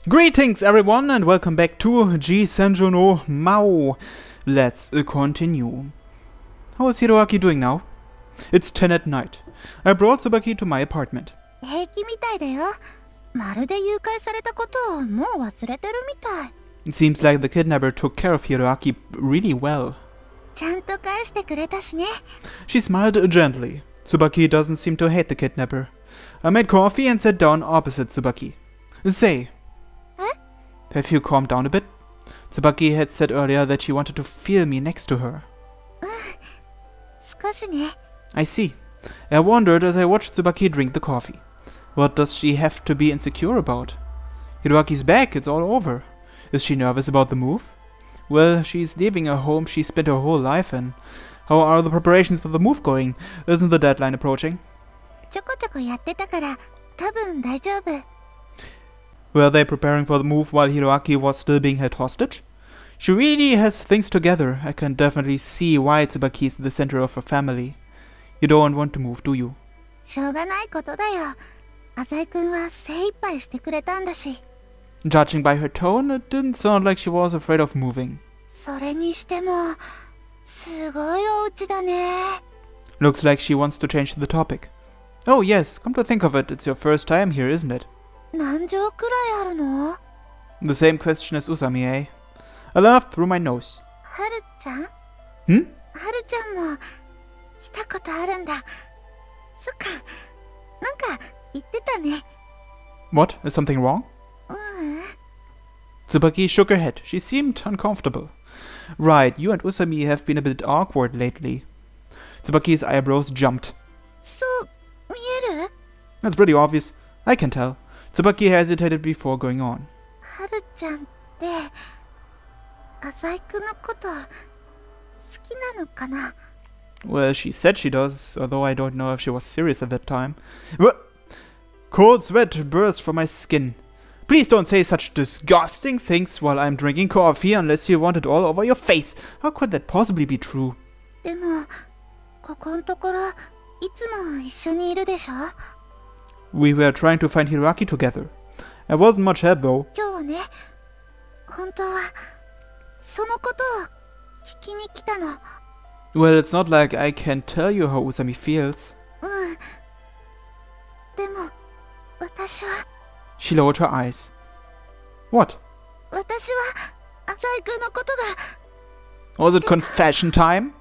Greetings everyone and welcome back to G-senjou no Maou. Let's continue. How is Hiroaki doing now? It's 10 at night. I brought Tsubaki to my apartment. 平気みたいだよ。まるで誘拐されたことをもう忘れてるみたい。 It seems like the kidnapper took care of Hiroaki really well. ちゃんと返してくれたしね。 She smiled gently. Tsubaki doesn't seem to hate the kidnapper. I made coffee and sat down opposite Tsubaki. Say, have you calmed down a bit? Tsubaki had said earlier that she wanted to feel me next to her. 少しね。 I see. I wondered as I watched Tsubaki drink the coffee. What does she have to be insecure about? Hiroaki's back, it's all over. Is she nervous about the move? Well, she's leaving a home she spent her whole life in. How are the preparations for the move going? Isn't the deadline approaching? ちょこちょこやってたから多分大丈夫。 Were they preparing for the move while Hiroaki was still being held hostage? She really has things together. I can definitely see why Tsubaki is the center of her family. You don't want to move, do you? しょうがないことだよ。浅井くんは精一杯してくれたんだし。 Judging by her tone, it didn't sound like she was afraid of moving. それにしてもすごいお家だね。 Looks like she wants to change the topic. Oh yes, come to think of it, it's your first time here, isn't it? 何畳くらいあるの？ The same question as Usami, eh? I laughed through my nose. はるちゃん？ Hmm? はるちゃんも来たことあるんだ。そっか、なんか言ってたね。 What? Is something wrong? うん。 Tsubaki shook her head. She seemed uncomfortable. Right, you and Usami have been a bit awkward lately. Tsubaki's eyebrows jumped. そう見える？ That's pretty obvious. I can tell. Tsubaki hesitated before going on. はるちゃんって浅井くんのこと好きなのかな？ Well, she said she does, although I don't know if she was serious at that time. What? Cold sweat burst from my skin. Please don't say such disgusting things while I'm drinking coffee unless you want it all over your face. How could that possibly be true? でもここんところいつも一緒にいるでしょ？ We were trying to find Hiroaki together. I wasn't much help though. 今日はね、本当はそのことを聞きに来たの。 Well, it's not like I can tell you how Usami feels. うん。でも私は She lowered her eyes. What? 私は浅井くんのことが Was it confession time?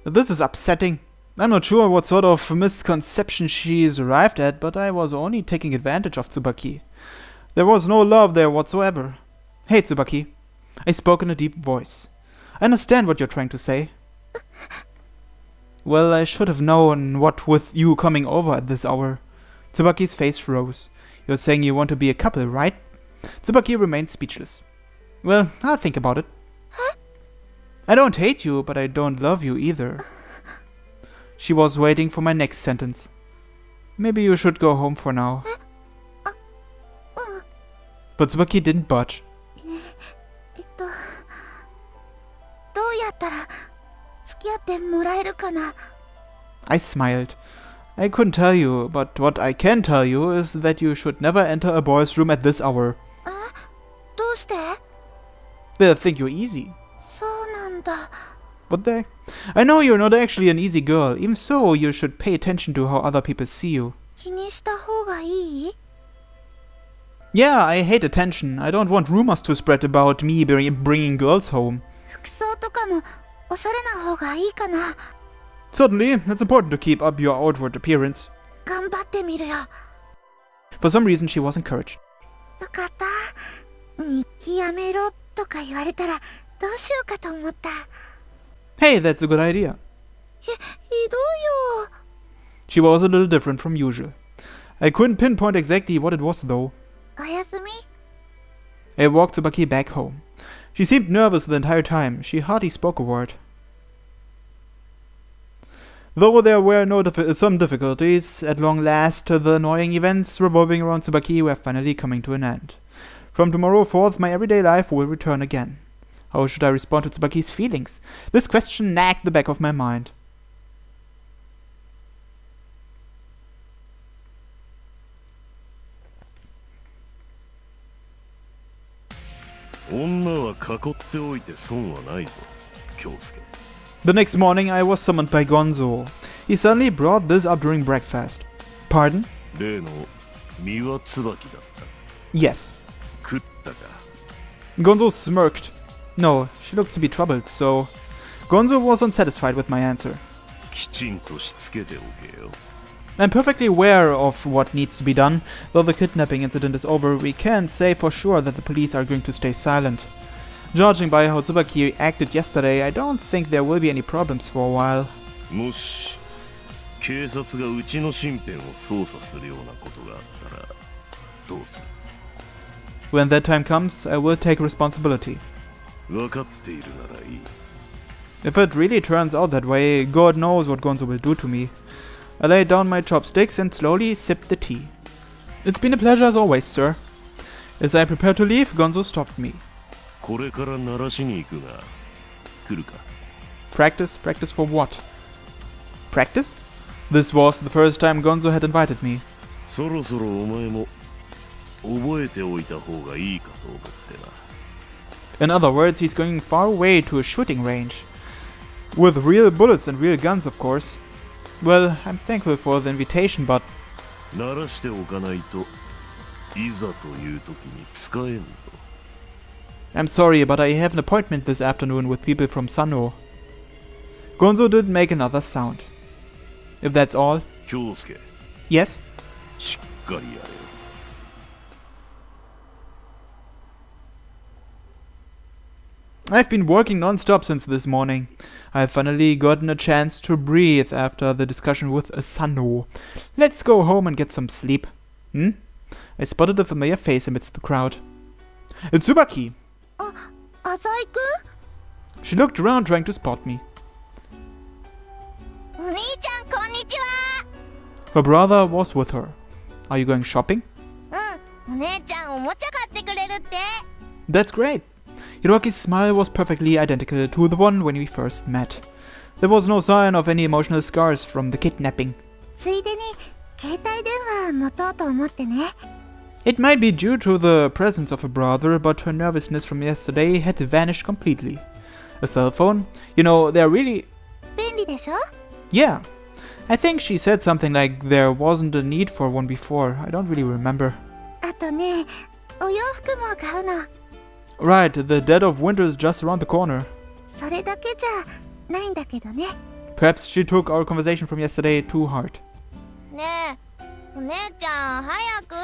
This is upsetting. I'm not sure what sort of misconception she's arrived at, but I was only taking advantage of Tsubaki. There was no love there whatsoever. Hey, Tsubaki. I spoke in a deep voice. I understand what you're trying to say. Well, I should have known what with you coming over at this hour. Tsubaki's face rose. You're saying you want to be a couple, right? Tsubaki remained speechless. Well, I'll think about it. Huh? I don't hate you, but I don't love you either. She was waiting for my next sentence. Maybe you should go home for now. But Tsubaki didn't budge. どうやったら付き合ってもらえるかな？ I smiled. I couldn't tell you, but what I can tell you is that you should never enter a boy's room at this hour. どうして？ They'll think you're easy. そうなんだ。 Would they? I know you're not actually an easy girl. Even so, you should pay attention to how other people see you. 気にした方がいい？ Yeah, I hate attention. I don't want rumors to spread about me bringing girls home. 服装とかもおしゃれな方がいいかな？ Certainly, it's important to keep up your outward appearance. 頑張ってみるよ。 For some reason, she was encouraged. よかった。日記やめろとか言われたらどうしようかと思った。 Hey, that's a good idea. ひどいよ。 She was a little different from usual. I couldn't pinpoint exactly what it was, though. おやすみ。 I walked Tsubaki back home. She seemed nervous the entire time. She hardly spoke a word. Though there were some difficulties, at long last, the annoying events revolving around Tsubaki were finally coming to an end. From tomorrow forth, my everyday life will return again. How should I respond to Tsubaki's feelings? This question nagged the back of my mind. 女は囲っておいて損はないぞ、京介。 The next morning, I was summoned by Gonzo. He suddenly brought this up during breakfast. Pardon? 例の三輪椿だった。 Yes. 食ったか。 Gonzo smirked. No, she looks to be troubled, so... Gonzo was unsatisfied with my answer. きちんとしつけておけよ。 I'm perfectly aware of what needs to be done. Though the kidnapping incident is over, we can't say for sure that the police are going to stay silent. Judging by how Tsubaki acted yesterday, I don't think there will be any problems for a while. もし警察がうちの身辺を捜査するようなことがあったらどうする？ When that time comes, I will take responsibility. 分かっているならいい。 If it really turns out that way, God knows what Gonzo will do to me. I laid down my chopsticks and slowly sipped the tea. It's been a pleasure as always, sir. As I prepared to leave, Gonzo stopped me. これから鳴らしに行くが来るか？ Practice? Practice for what? Practice? This was the first time Gonzo had invited me. そろそろお前も覚えておいた方がいいかと思ってな。 In other words, he's going far away to a shooting range. With real bullets and real guns, of course. Well, I'm thankful for the invitation, but... 鳴らしておかないといざという時に使えんぞ。 I'm sorry, but I have an appointment this afternoon with people from Sano. Gonzo did make another sound. If that's all... 京介、 Yes? しっかりやれよ。 I've been working non-stop since this morning. I've finally gotten a chance to breathe after the discussion with Asano. Let's go home and get some sleep. I spotted a familiar face amidst the crowd. It's Tsubaki! 浅井く She looked around trying to spot me. んお兄ちゃんこんにちは Her brother was with her. Are you going shopping? お姉ちゃんおもちゃ買ってくれるって That's great. Hiroki's smile was perfectly identical to the one when we first met. There was no sign of any emotional scars from the kidnapping. ついでに携帯電話持とうと思ってね It might be due to the presence of her brother, but her nervousness from yesterday had vanished completely. A cell phone? You know, they're really... 便利でしょ Yeah. I think she said something like there wasn't a need for one before. I don't really remember. あとねお洋服も買うの Right, the dead of winter is just around the corner. それだけじゃないんだけどね Perhaps she took our conversation from yesterday too hard. ねえお姉ちゃん早く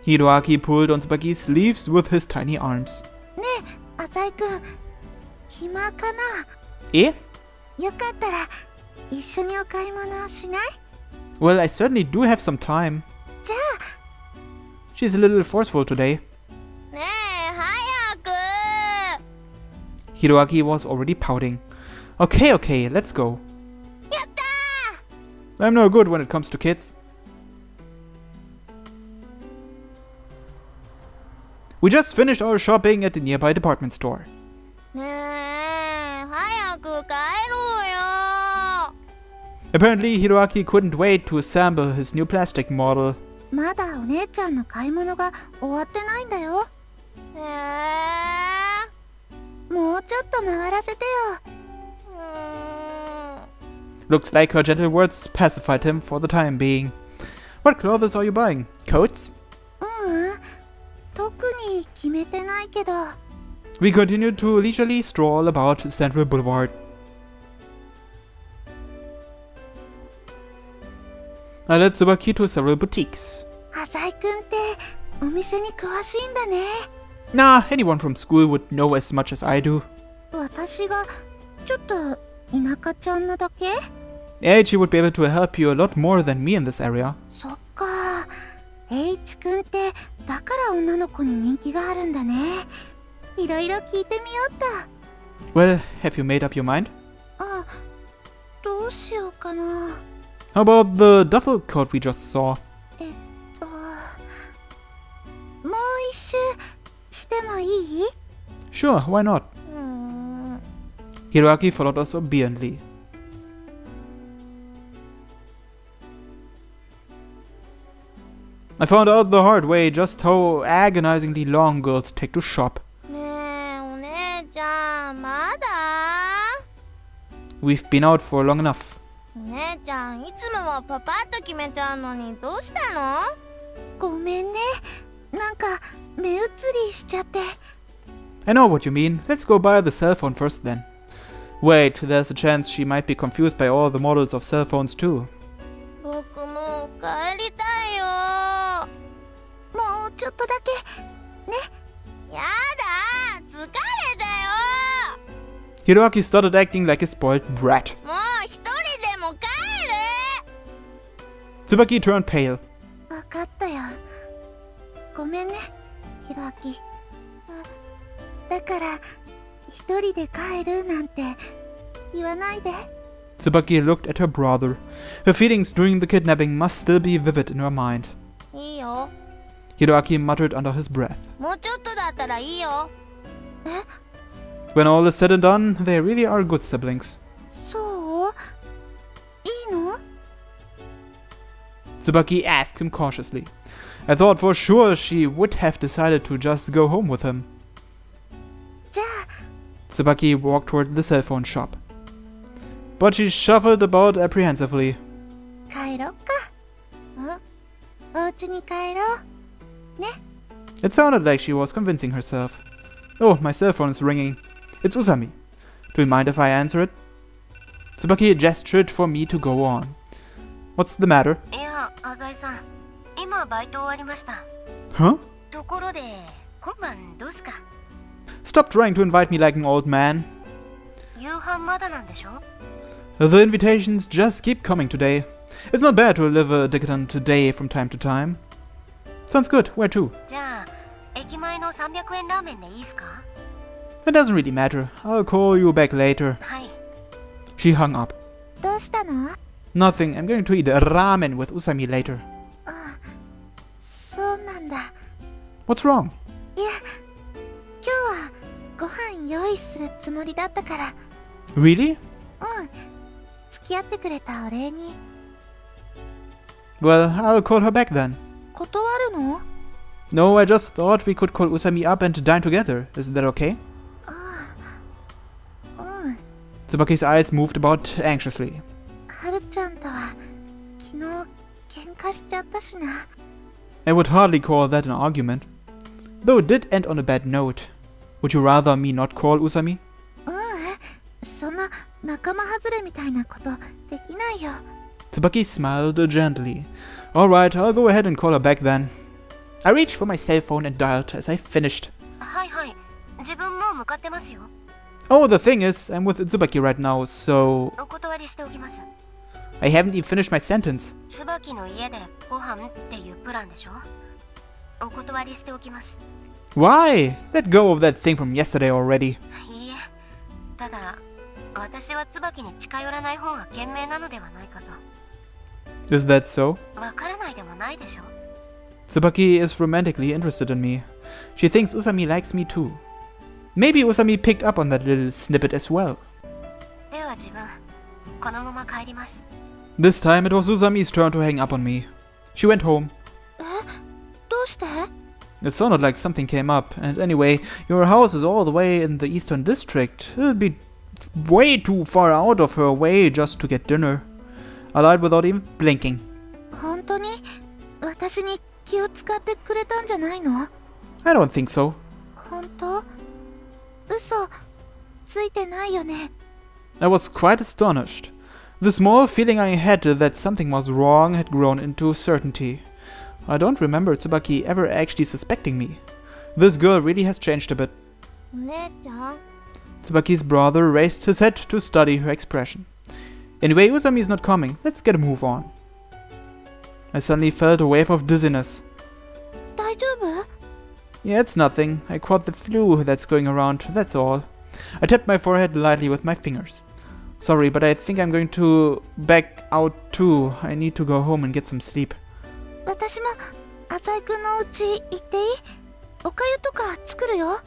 Hiroaki pulled on Tsubaki's sleeves with his tiny arms. ねえ浅井くん暇かな Eh? よかったら一緒にお買い物しない Well, I certainly do have some time. じゃ She's a little forceful today. あねえ早く Hiroaki was already pouting. Okay, let's go. やった I'm no good when it comes to kids. We just finished our shopping at the nearby department store. ねえ早く帰ろうよ Apparently, Hiroaki couldn't wait to assemble his new plastic model. まだお姉ちゃんの買い物が終わってないんだよもうちょっと回らせてよ Looks like her gentle words pacified him for the time being. What clothes are you buying? Coats? 特に決めてないけど We continued to leisurely stroll about Central Boulevard. I led Tsubaki to several boutiques. 浅井くんってお店に詳しいんだね Nah, anyone from school would know as much as I do. 私がちょっと田舎ちゃんなだけ H would be able to help you a lot more than me in this area. そっか H くんってだから女の子に人気があるんだねいろいろ聞いてみようっと Well, have you made up your mind? あどうしようかな How about the duffel coat we just saw? もう一周してもいい Sure, why not? Hiroaki followed us obediently. I found out the hard way just how agonizingly long girls take to shop. ねちゃんまだ We've been out for long enough. 姉ちゃんいつもはパパッと決めちゃうのにどうしたのごめんねなんか目移りしちゃって I know what you mean. Let's go buy the cell phone first then. Wait, there's a chance she might be confused by all the models of cell phones too. 僕もう帰りたいよもうちょっとだけねやだ疲れたよ Hiroaki started acting like a spoiled brat. もう一人でも帰る Tsubaki turned pale. 分かったよごめんねヒロアキだから一人で帰るなんて言わないで Tsubaki looked at her brother. Her feelings during the kidnapping must still be vivid in her mind. いいよ Hiroaki muttered under his breath. もうちょっとだったらいいよえ When all is said and done, they really are good siblings. そういいの Tsubaki asked him cautiously. I thought for sure she would have decided to just go home with him. じゃあ Tsubaki walked toward the cell phone shop. But she shuffled about apprehensively. 帰ろっかお家に帰ろう It sounded like she was convincing herself. Oh, my cell phone is ringing. It's Usami. Do you mind if I answer it? Tsubaki gestured for me to go on. What's the matter? いや浅井さん今バイト終わりました Huh? ところで今晩どうすか Stop trying to invite me like an old man. 夕飯まだなんでしょ The invitations just keep coming today. It's not bad to live a decadent day from time to time. Sounds good. Where to? じゃあ駅前の300円ラーメンでいいっすか It doesn't really matter. I'll call you back later. はい She hung up. どうしたの Nothing. I'm going to eat ramen with Usami later. そうなんだ What's wrong? いや今日はご飯用意するつもりだったから Really? 付き合ってくれたお礼に Well, I'll call her back then. 断るの No, I just thought we could call Usami up and dine together. Isn't that okay? うん Tsubaki's eyes moved about anxiously. はるちゃんとは昨日喧嘩しちゃったしな I would hardly call that an argument. Though it did end on a bad note. Would you rather me not call Usami? そんな仲間外れみたいなことできないよ Tsubaki smiled gently. Alright, I'll go ahead and call her back then. I reached for my cell phone and dialed as I finished. はいはい自分もう向かってますよ Oh, the thing is, I'm with Tsubaki right now, so... お断りしておきます I haven't even finished my sentence. 椿の家でご飯っていうプランでしょお断りしておきます Why? Let go of that thing from yesterday already. いいえただ私は椿に近寄らない方が賢明なのではないかと Is that so? わからないでもないでしょ Tsubaki is romantically interested in me. She thinks Usami likes me too. Maybe Usami picked up on that little snippet as well. では自分このまま帰ります This time it was Usami's turn to hang up on me. She went home. どうして It sounded like something came up, and anyway, your house is all the way in the eastern district. It'll be way too far out of her way just to get dinner. I lied without even blinking. 本当に私に気を使ってくれたんじゃないの I don't think so. 本当嘘ついてないよね I was quite astonished. The small feeling I had that something was wrong had grown into certainty. I don't remember Tsubaki ever actually suspecting me. This girl really has changed a bit. 姉ちゃん Tsubaki's brother raised his head to study her expression. Anyway, Usami is not coming. Let's get a move on. I suddenly felt a wave of dizziness. 大丈夫 Yeah, it's nothing. I caught the flu that's going around, that's all. I tapped my forehead lightly with my fingers. Sorry, but I think I'm going to back out too. I need to go home and get some sleep. 私も浅井くんの家行っていいおかゆとか作るよ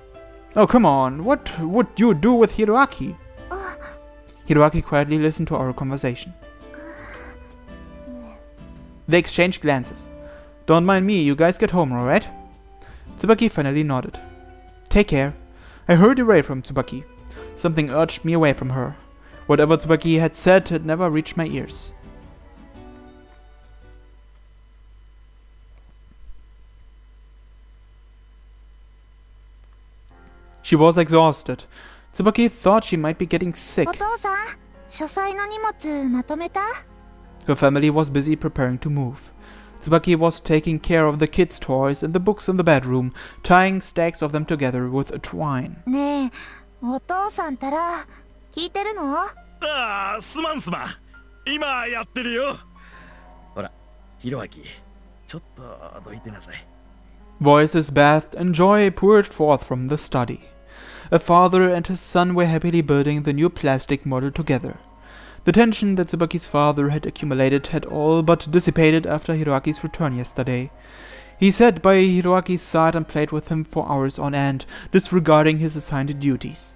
Oh, come on. What would you do with Hiroaki? Hiroaki quietly listened to our conversation. They exchanged glances. Don't mind me, you guys get home, alright? Tsubaki finally nodded. Take care. I hurried away from Tsubaki. Something urged me away from her. Whatever Tsubaki had said had never reached my ears. She was exhausted. Tsubaki thought she might be getting sick. お父さん、書斎の荷物まとめた？ Her family was busy preparing to move. Tsubaki was taking care of the kids' toys and the books in the bedroom, tying stacks of them together with a twine. ねえ、お父さんたら聞いてるの？ああ、すまん。今やってるよ。ほら、ひろあき、ちょっとどいてなさい。Voices bathed and joy poured forth from the study. A father and his son were happily building the new plastic model together. The tension that Tsubaki's father had accumulated had all but dissipated after Hiroaki's return yesterday. He sat by Hiroaki's side and played with him for hours on end, disregarding his assigned duties.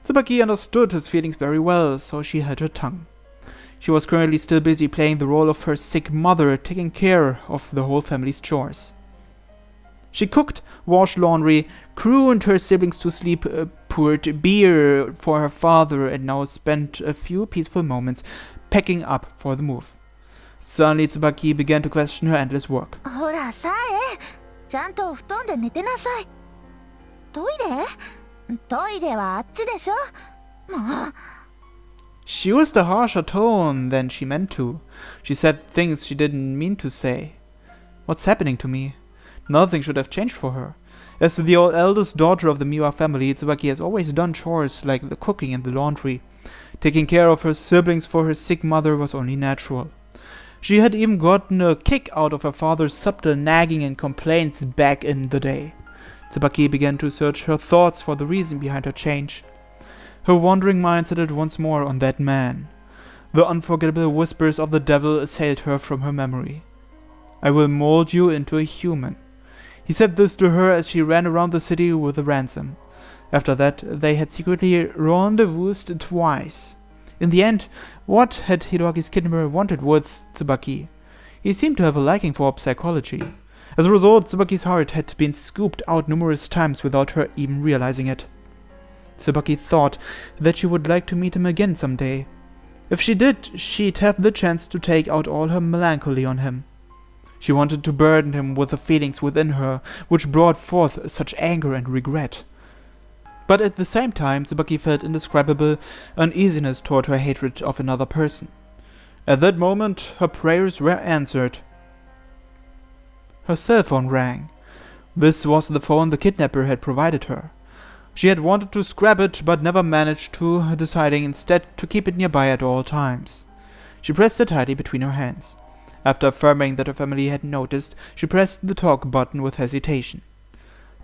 Tsubaki understood his feelings very well, so she held her tongue. She was currently still busy playing the role of her sick mother, taking care of the whole family's chores. She cooked, washed laundry, crooned her siblings to sleep, poured beer for her father, and now spent a few peaceful moments packing up for the move. Suddenly Tsubaki began to question her endless work. ほらさえ、ちゃんと布団で寝てなさい。トイレはあっちでしょ。もう。She used a harsher tone than she meant to. She said things she didn't mean to say. What's happening to me? Nothing should have changed for her. As the eldest daughter of the Miwa family, Tsubaki has always done chores like the cooking and the laundry. Taking care of her siblings for her sick mother was only natural. She had even gotten a kick out of her father's subtle nagging and complaints back in the day. Tsubaki began to search her thoughts for the reason behind her change. Her wandering mind settled once more on that man. The unforgettable whispers of the devil assailed her from her memory. I will mold you into a human. He said this to her as she ran around the city with a ransom. After that, they had secretly rendezvoused twice. In the end, what had Hiroaki's kidnapper wanted with Tsubaki? He seemed to have a liking for psychology. As a result, Tsubaki's heart had been scooped out numerous times without her even realizing it. Tsubaki thought that she would like to meet him again someday. If she did, she'd have the chance to take out all her melancholy on him. She wanted to burden him with the feelings within her, which brought forth such anger and regret. But at the same time, Tsubaki felt indescribable uneasiness toward her hatred of another person. At that moment, her prayers were answered. Her cell phone rang. This was the phone the kidnapper had provided her. She had wanted to scrap it, but never managed to, deciding instead to keep it nearby at all times. She pressed it tightly between her hands. After affirming that her family had noticed, she pressed the talk button with hesitation.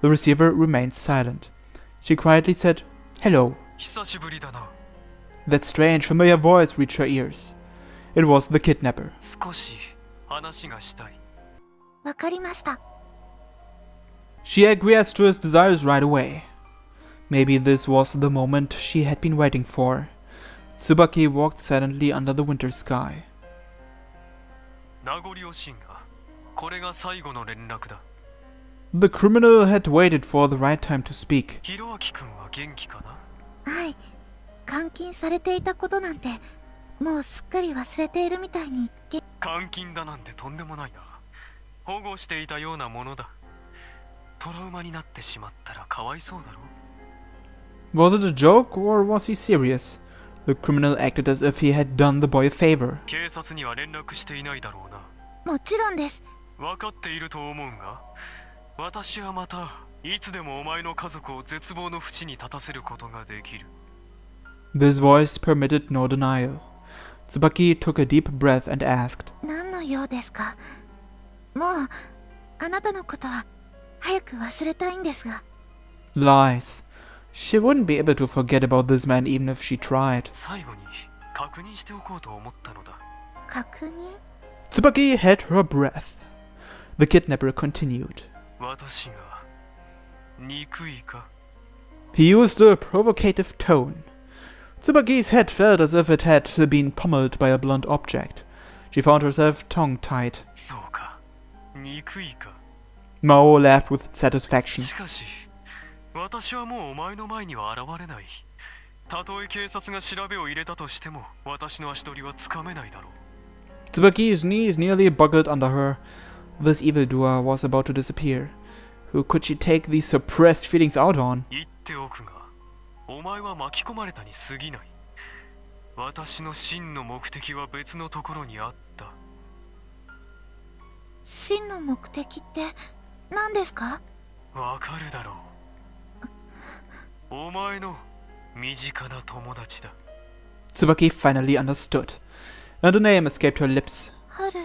The receiver remained silent. She quietly said, "Hello." That strange, familiar voice reached her ears. It was the kidnapper. わかりました。 She acquiesced to his desires right away. Maybe this was the moment she had been waiting for. Tsubaki walked silently under the winter sky. The criminal had waited for the right time to speak. はい。監禁されていたことなんて、もうすっかり忘れているみたいに。監禁だなんてとんでもないな。保護していたようなものだ。トラウマになってしまったらかわいそうだろ。Was it a joke or was he serious? The criminal acted as if he had done the boy a favor. 警察には連絡していないだろうな。もちろんです。分かっていると思うが、私はまたいつでもお前の家族を絶望の淵に立たせることができる。This voice permitted no denial. Tsubaki took a deep breath and asked, 何の用ですか？もう、あなたのことは早く忘れたいんですが。Lies. She wouldn't be able to forget about this man even if she tried. 最後に確認しておこうと思ったのだ。確認？ Tsubaki held her breath. The kidnapper continued. 私が憎いか？ He used a provocative tone. Tsubaki's head felt as if it had been pummeled by a blunt object. She found herself tongue-tied. そうか、憎いか。 Maou laughed with satisfaction. しかし、私はもうお前の前には現れない。たとえ警察が調べを入れたとしても、私の足取りはつかめないだろう。 Tsubaki's knees nearly buckled under her. This evildoer was about to disappear. Who could she take these suppressed feelings out on? 言っておくが、お前は巻き込まれたに過ぎない。私の真の目的は別のところにあった。真の目的って何ですか？わかるだろう。お前の身近な友達だ。 Tsubaki finally understood, and a name escaped her lips. ハル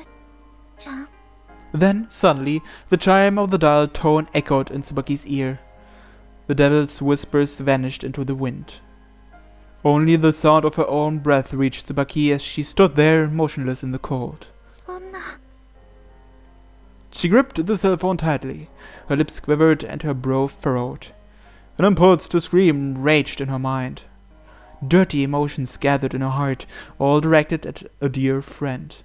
ちゃん。 Then, suddenly, the chime of the dial tone echoed in Tsubaki's ear. The devil's whispers vanished into the wind. Only the sound of her own breath reached Tsubaki as she stood there, motionless in the cold. そんな。 She gripped the cell phone tightly. Her lips quivered and her brow furrowed. An impulse to scream raged in her mind. Dirty emotions gathered in her heart, all directed at a dear friend.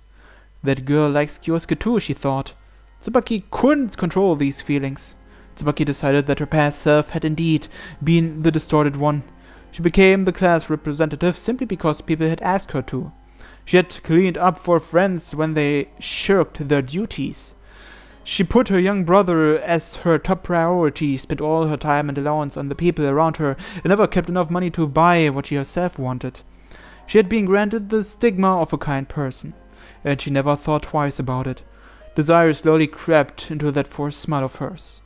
That girl likes Kyousuke too, she thought. Tsubaki couldn't control these feelings. Tsubaki decided that her past self had indeed been the distorted one. She became the class representative simply because people had asked her to. She had cleaned up for friends when they shirked their duties. She put her young brother as her top priority, spent all her time and allowance on the people around her, and never kept enough money to buy what she herself wanted. She had been granted the stigma of a kind person, and she never thought twice about it. Desire slowly crept into that forced smile of hers.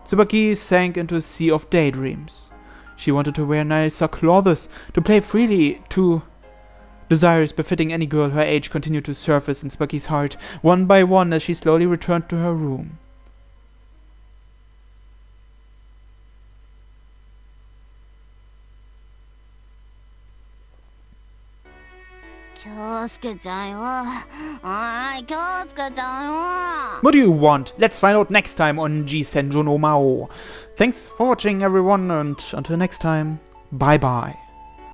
Tsubaki sank into a sea of daydreams. She wanted to wear nicer clothes, to play freely, to... Desires befitting any girl her age continued to surface in Tsubaki's heart, one by one as she slowly returned to her room. 京介ちゃんよ。おい、京介ちゃんよ。 What do you want? Let's find out next time on G-senjou no Maou. Thanks for watching everyone, and until next time, bye bye.